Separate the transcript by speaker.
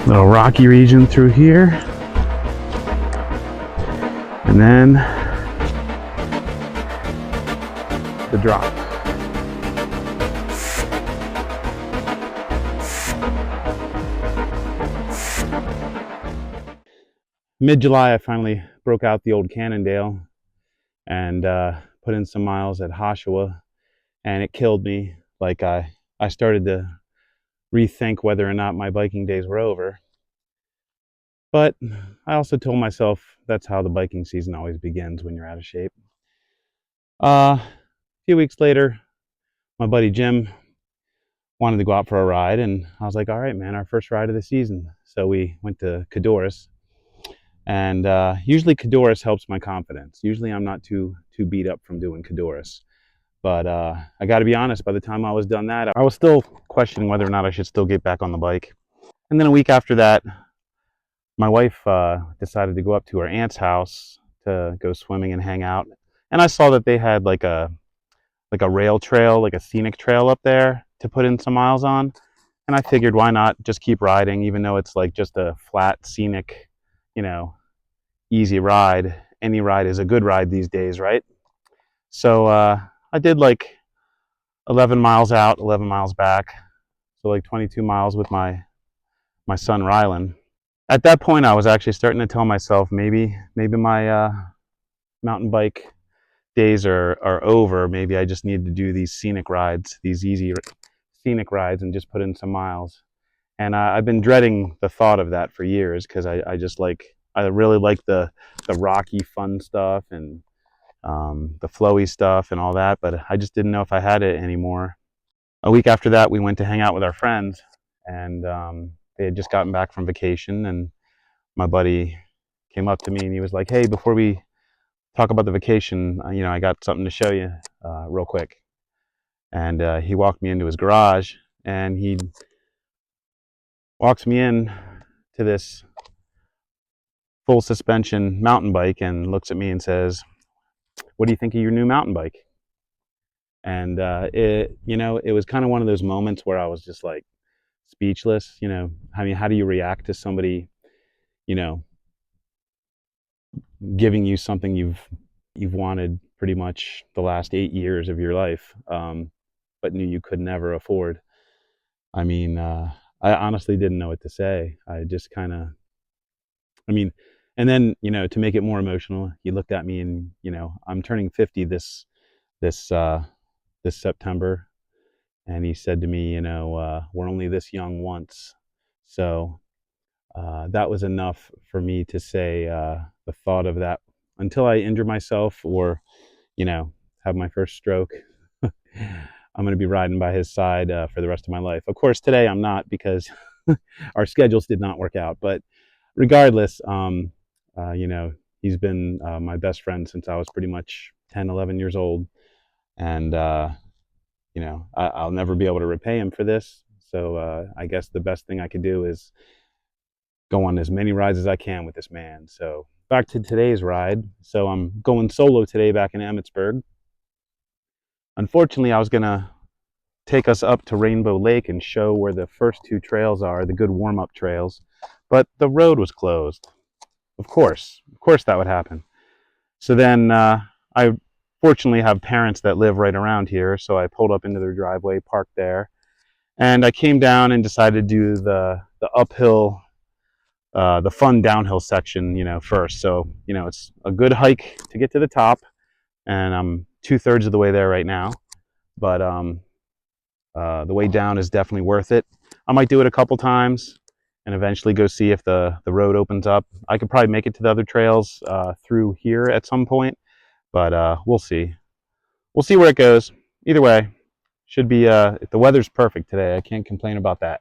Speaker 1: Little rocky region through here, and then the drop. Mid-July, I finally broke out the old Cannondale and put in some miles at Oshawa, and it killed me. Like I started to rethink whether or not my biking days were over. But I also told myself that's how the biking season always begins, when you're out of shape. A few weeks later, my buddy Jim wanted to go out for a ride, and I was like, all right, man, our first ride of the season. So we went to Cadorus, and usually Cadorus helps my confidence. Usually I'm not too beat up from doing Cadorus. But I got to be honest, by the time I was done that, I was still questioning whether or not I should still get back on the bike. And then a week after that, my wife decided to go up to her aunt's house to go swimming and hang out. And I saw that they had like a rail trail, like a scenic trail up there to put in some miles on. And I figured, why not just keep riding, even though it's like just a flat, scenic, easy ride. Any ride is a good ride these days, right? So I did like 11 miles out, 11 miles back. So like 22 miles with my son Rylan. At that point, I was actually starting to tell myself maybe my mountain bike days are over. Maybe I just need to do these scenic rides, these easy scenic rides, and just put in some miles. And I've been dreading the thought of that for years, because I really like the rocky fun stuff and the flowy stuff and all that, but I just didn't know if I had it anymore. A week after that, we went to hang out with our friends, and they had just gotten back from vacation, and my buddy came up to me and he was like, hey, before we talk about the vacation, I got something to show you real quick. And he walked me into his garage, and he walks me in to this full suspension mountain bike and looks at me and says, what do you think of your new mountain bike? And it was kind of one of those moments where I was just like speechless. I mean, how do you react to somebody, giving you something you've wanted pretty much the last 8 years of your life, but knew you could never afford? I mean, I honestly didn't know what to say. I just kind of, and then, to make it more emotional, he looked at me and, I'm turning 50 this September. And he said to me, we're only this young once. So that was enough for me to say the thought of that, until I injure myself or, have my first stroke, I'm going to be riding by his side for the rest of my life. Of course, today I'm not, because our schedules did not work out. But regardless, he's been my best friend since I was pretty much 10, 11 years old. And, I'll never be able to repay him for this. So I guess the best thing I could do is go on as many rides as I can with this man. So back to today's ride. So I'm going solo today back in Emmitsburg. Unfortunately, I was going to take us up to Rainbow Lake and show where the first 2 trails are, the good warm-up trails. But the road was closed. Of course that would happen. So then I fortunately have parents that live right around here, so I pulled up into their driveway, parked there, and I came down and decided to do the uphill, the fun downhill section, first. So, it's a good hike to get to the top, and I'm 2/3 of the way there right now, but the way down is definitely worth it. I might do it a couple times and eventually go see if the road opens up. I could probably make it to the other trails through here at some point, but we'll see. We'll see where it goes. Either way, should be, if the weather's perfect today, I can't complain about that.